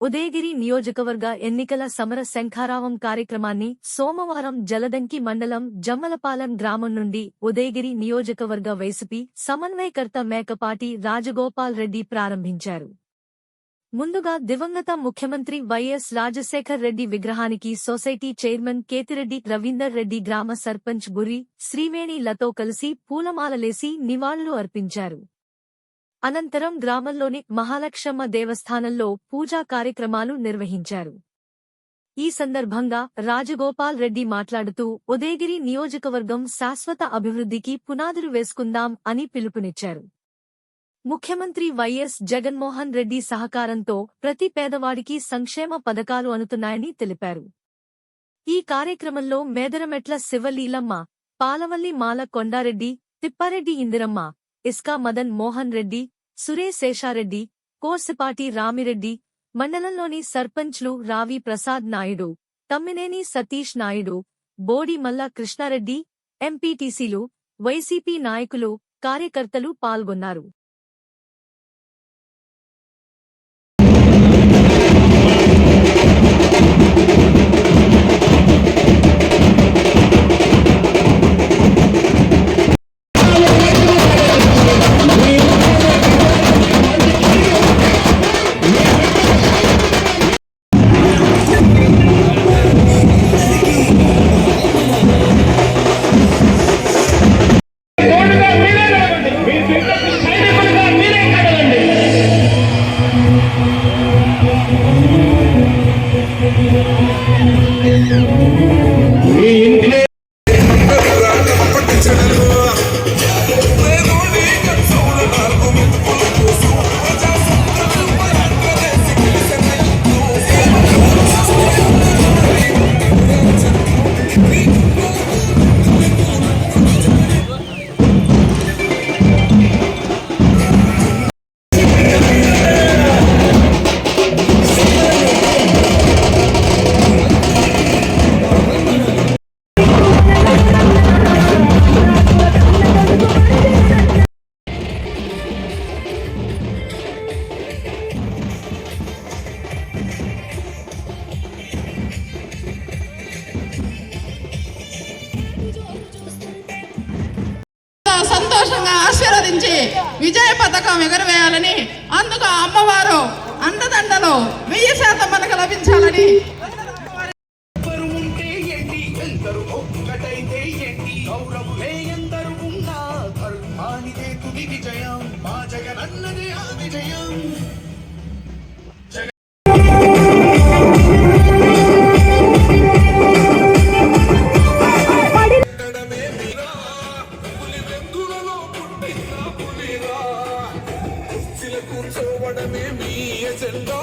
ఉదయగిరి నియోజకవర్గ ఎన్నికల సమర శంఖారావం కార్యక్రమాన్ని సోమవారం జలదంకి మండలం జమ్మలపాలెం గ్రామం నుండి ఉదయగిరి నియోజకవర్గ వైసీపీ సమన్వయకర్త మేకపాటి రాజగోపాల్ రెడ్డి ప్రారంభించారు. ముందుగా దివంగత ముఖ్యమంత్రి వైఎస్ రాజశేఖర్ రెడ్డి విగ్రహానికి సొసైటీ చైర్మన్ కేతిరెడ్డి రవీందర్ రెడ్డి గ్రామ సర్పంచ్ గురి శ్రీవేణిలతో కలిసి పూలమాలలేసి నివాళులు అర్పించారు. అనంతరం గ్రామంలోని మహాలక్ష్మమ్మ దేవస్థానంలో పూజా కార్యక్రమాలు నిర్వహించారు. ఈ సందర్భంగా రాజగోపాల్ రెడ్డి మాట్లాడుతూ ఉదయగిరి నియోజకవర్గం శాశ్వత అభివృద్ధికి పునాదులు వేసుకుందాం అని పిలుపునిచ్చారు. ముఖ్యమంత్రి వైఎస్ జగన్మోహన్ రెడ్డి సహకారంతో ప్రతి పేదవాడికి సంక్షేమ పథకాలు అందుతున్నాయని తెలిపారు. ఈ కార్యక్రమంలో మేదరమెట్ల శివలీలమ్మ, పాలవల్లి మాల కొండారెడ్డి, తిప్పారెడ్డి ఇందిరమ్మ, ఇస్కా మదన్ మోహన్ రెడ్డి, సురేష్ శేషారెడ్డి, కోర్సిపాటి రామిరెడ్డి, మండలంలోని సర్పంచ్లు రావి ప్రసాద్ నాయుడు, తమ్మినేని సతీష్ నాయుడు, బోడి మల్ల కృష్ణారెడ్డి, ఎంపీటీసీలు, వైసీపీ నాయకులు, కార్యకర్తలు పాల్గొన్నారు. సంతోషంగా ఆశీర్వదించి విజయ పథకం ఎగురవేయాలని, అందుకు అమ్మవారు అండదండలు 1000% మనకు లభించాలని కూర్చోవడమే మీ ఎజెండా.